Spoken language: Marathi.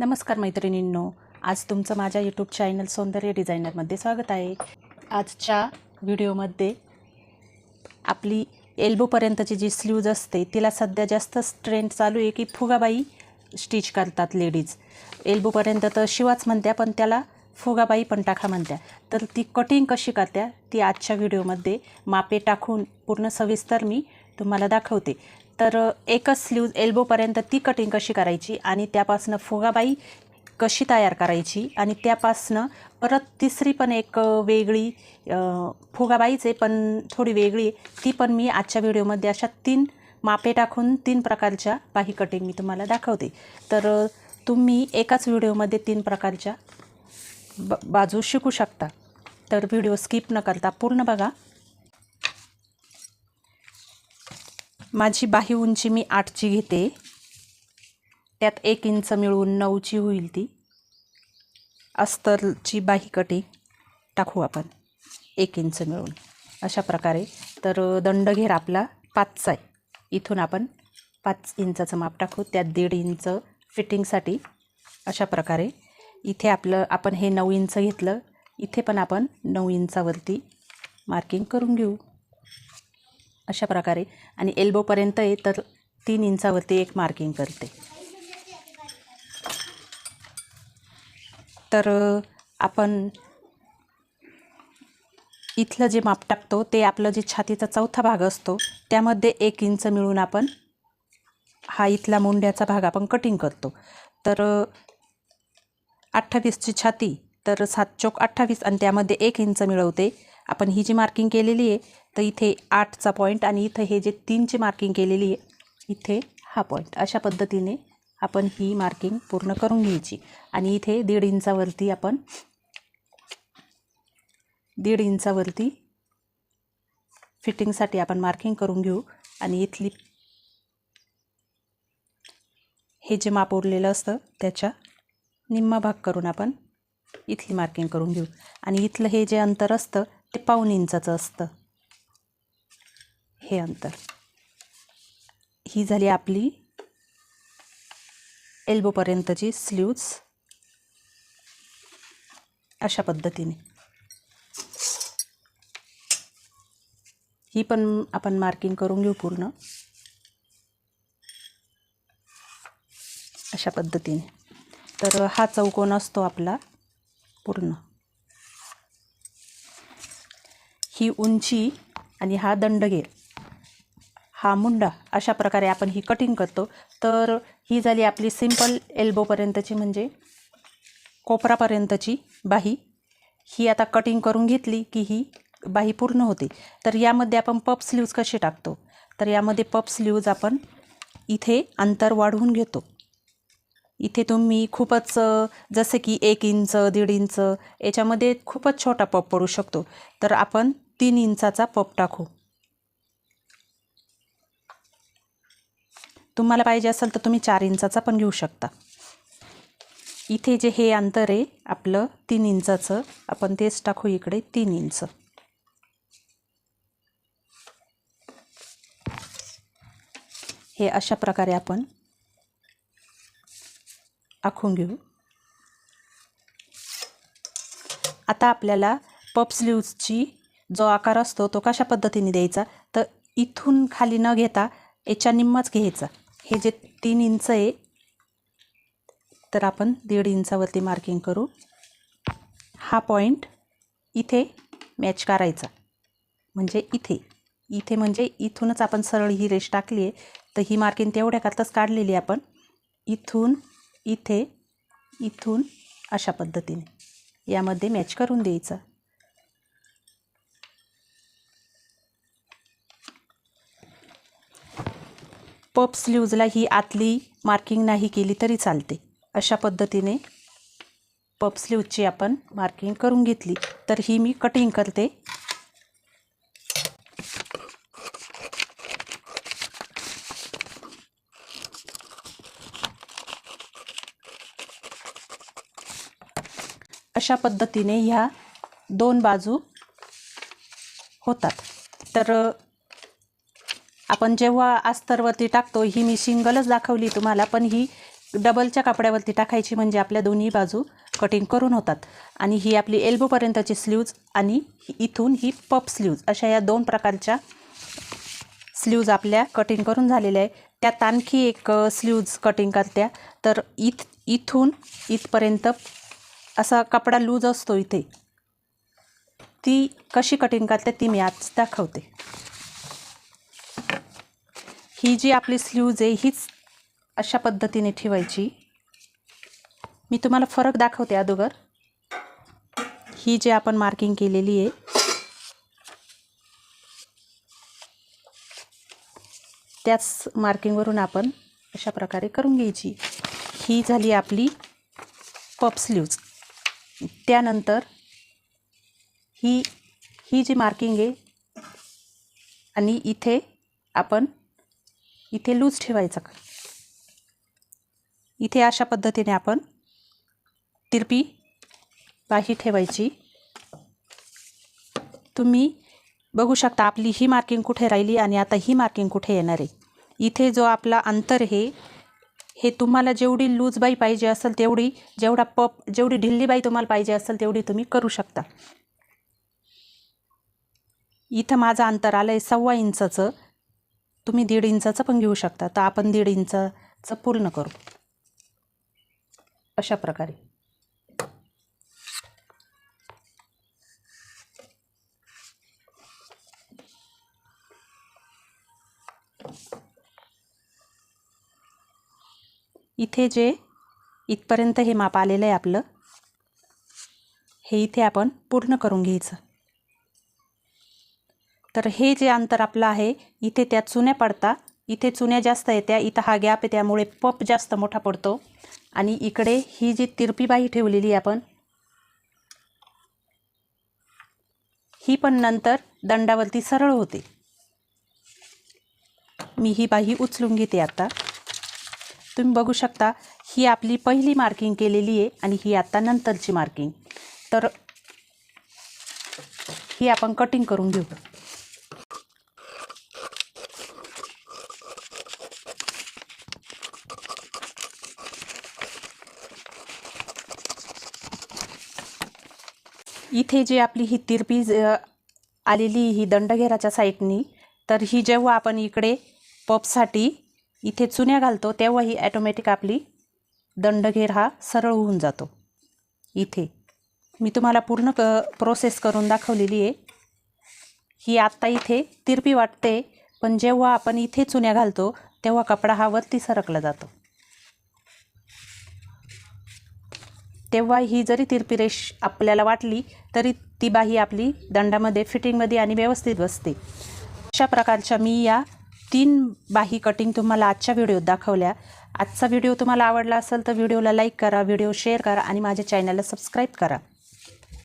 नमस्कार मैत्रिणींनो, आज तुमचं माझ्या यूट्यूब चॅनल सौंदर्य डिझायनरमध्ये स्वागत आहे। आजच्या व्हिडिओमध्ये आपली एल्बोपर्यंतची जी स्लीव्ज असते तिला सध्या जास्त ट्रेंड चालू आहे की फुगाबाई स्टिच करतात लेडीज। एल्बोपर्यंत तर शिवाच म्हणत्या, पण त्याला फुगाबाई पण टाका म्हणत्या। तर ती कटिंग कशी करत्या ती आजच्या व्हिडिओमध्ये मापे टाकून पूर्ण सविस्तर मी तुम्हाला दाखवते। तर एकच स्लीव्ज एल्बोपर्यंत ती कटिंग कशी करायची आणि त्यापासून फुगाबाई कशी तयार करायची आणि त्यापासून परत तिसरी पण एक वेगळी फुगाबाईचे पण थोडी वेगळी ती पण मी आजच्या व्हिडिओमध्ये अशा 3 मापे टाकून 3 प्रकारच्या बाही कटिंग मी तुम्हाला दाखवते। तर तुम्ही एकाच व्हिडिओमध्ये 3 प्रकारच्या बाजू शिकू शकता। तर व्हिडिओ स्किप न करता पूर्ण बघा। माझी बाही उंची मी 8ची घेते, त्यात 1 इंच मिळून 9ची होईल। ती अस्तरची बाही कटिंग टाकू आपण 1 इंच मिळून अशा प्रकारे। तर दंडघेर आपला 5चा आहे, इथून आपण 5 इंचाचं माप टाकू, त्यात 1.5 इंच फिटिंगसाठी अशा प्रकारे। इथे आपण हे 9 इंच घेतलं, इथे पण आपण 9 इंचावरती मार्किंग करून घेऊ अशा प्रकारे। आणि एल्बोपर्यंत आहे तर 3 इंचावरती एक मार्किंग करते। तर आपण इथलं जे माप टाकतो ते आपलं जे छातीचा चौथा भाग असतो त्यामध्ये 1 इंच मिळून आपण हा इथला मुंड्याचा भाग आपण कटिंग करतो। तर 28ची छाती, तर 7 चौक 28 आणि त्यामध्ये 1 इंच मिळवते आपण। ही जी मार्किंग केलेली आहे तर इथे 8चा पॉईंट आणि इथे हे जे 3ची मार्किंग केलेली आहे इथे हा पॉईंट, अशा पद्धतीने आपण ही मार्किंग पूर्ण करून घ्यायची। आणि इथे 1.5 इंचावरती आपण 1.5 इंचावरती फिटिंगसाठी आपण मार्किंग करून घेऊ। आणि इथली हे जे माप उरलेलं असतं त्याच्या निम्मा भाग करून आपण इथली मार्किंग करून घेऊ। आणि इथलं हे जे अंतर असतं ते 1.25 इंचाचं असतं, हे अंतर। ही झाली आपली एल्बोपर्यंतची स्लीव्ज अशा पद्धतीने। ही पण आपण मार्किंग करून घेऊ पूर्ण अशा पद्धतीने। तर हा चौकोन असतो आपला पूर्ण, ही उंची आणि हा दंडघेर, हा मुंडा, अशा प्रकारे आपण ही कटिंग करतो। तर ही झाली आपली सिंपल एल्बोपर्यंतची म्हणजे कोपरापर्यंतची बाही। ही आता कटिंग करून घेतली की ही बाही पूर्ण होते। तर यामध्ये आपण पफ स्लीव्ज कसे टाकतो, तर यामध्ये पफ स्लीव्ज आपण इथे अंतर वाढवून घेतो। इथे तुम्ही खूपच जसे की 1 इंच 1.5 इंच याच्यामध्ये खूपच छोटा पफ पडू शकतो, तर आपण 3 इंचाचा पफ टाकू। तुम्हाला पाहिजे असेल तर तुम्ही 4 इंचाचा पण घेऊ शकता। इथे जे हे अंतर आहे आपलं 3 इंचाचं, आपण तेच टाकू इकडे 3 इंच। हे अशा प्रकारे आपण आखून घेऊ। आता आपल्याला पफ स्लीव्जची जो आकार असतो तो कशा पद्धतीने द्यायचा, तर इथून खाली न घेता याच्या निम्माच घ्यायचा। हे जे 3 इंच आहे तर आपण 1.5 इंचावरती मार्किंग करू। हा पॉईंट इथे मॅच करायचा, म्हणजे इथे म्हणजे इथूनच आपण सरळ ही रेष टाकली आहे, तर ही मार्किंग तेवढ्या करताच काढलेली आपण। इथून इथे, इथून अशा पद्धतीने यामध्ये मॅच करून द्यायचा। पफ स्लीव्जला ही आतली मार्किंग नाही केली तरी चालते। अशा पद्धतीने पफ स्लीव्जची आपण मार्किंग करून घेतली। तर ही मी कटिंग करते। अशा पद्धतीने ह्या 2 बाजू होतात। तर आपण जेव्हा अस्तरवरती टाकतो, ही मी सिंगलच दाखवली तुम्हाला, पण ही डबलच्या कपड्यावरती टाकायची, म्हणजे आपल्या दोन्ही बाजू कटिंग करून होतात. आणि ही आपली एल्बोपर्यंतची स्लीव्ज आणि इथून ही पप स्लीव्ज, अशा या 2 प्रकारच्या स्लीव्ज आपल्या कटिंग करून झालेल्या आहे. त्यात आणखी एक स्लीव्ज कटिंग करत्या. तर इथून इथपर्यंत असा कपडा लूज असतो इथे, ती कशी कटिंग करते ती मी आज दाखवते. ही जी आपली स्लीव्ज आहे हीच अशा पद्धतीने ठेवायची. मी तुम्हाला फरक दाखवते अगोदर. ही जी आपण मार्किंग केलेली आहे त्याच मार्किंगवरून आपण अशा प्रकारे करून घ्यायची. ही झाली आपली पप स्लीव्ज. त्यानंतर ही जी मार्किंग आहे आणि इथे आपण इथे लूज ठेवायचं. इथे अशा पद्धतीने आपण तिरपी बाही ठेवायची. तुम्ही बघू शकता आपली ही मार्किंग कुठे राहिली आणि आता ही मार्किंग कुठे येणार आहे. इथे जो आपला अंतर हे तुम्हाला जेवढी लूज बाई पाहिजे असेल तेवढी, जेवढी ढिल्ली बाई तुम्हाला पाहिजे असेल तेवढी तुम्ही करू शकता. इथं माझं अंतर आलं आहे 1.25 इंचाचं. तुम्ही 1.5 इंचाचं पण घेऊ शकता. तर आपण 1.5 इंचाचं पूर्ण करू अशा प्रकारे. इथे जे इथपर्यंत हे माप आलेलं आहे आपलं, हे इथे आपण पूर्ण करून घ्यायचं. तर हे जे अंतर आपलं आहे इथे त्या चुन्या पडतात, इथे चुन्या जास्त येत्या, इथं हा गॅप आहे त्यामुळे पप जास्त मोठा पडतो. आणि इकडे ही जी तिरपी बाही ठेवलेली आपण, ही पण नंतर दंडावरती सरळ होते. मी ही बाही उचलून घेते आता. तुम्ही बघू शकता ही आपली पहिली मार्किंग केलेली आहे आणि ही आता नंतरची मार्किंग. तर ही आपण कटिंग करून घेऊ. इथे जी आपली ही तिरपी आलेली ही दंडघेराच्या साईडनी, तर ही जेव्हा आपण इकडे पपसाठी इथे चुन्या घालतो तेव्हा ही ॲटोमॅटिक आपली दंडघेर हा सरळ होऊन जातो. इथे मी तुम्हाला पूर्ण प्रोसेस करून दाखवलेली आहे. ही आत्ता इथे तिरपी वाटते, पण जेव्हा आपण इथे चुन्या घालतो तेव्हा कपडा हा वरती सरकला जातो. तेव्हा ही जरी तिरपी रेष आपल्याला वाटली तरी ती बाही आपली दंडामध्ये फिटिंगमध्ये आणि व्यवस्थित बसते. अशा प्रकारच्या मी या 3 बाही कटिंग तुम्हाला आजच्या व्हिडिओत दाखवल्या. आजचा व्हिडिओ तुम्हाला आवडला असेल तर व्हिडिओला लाईक करा, व्हिडिओ शेअर करा आणि माझ्या चॅनलला सबस्क्राईब करा.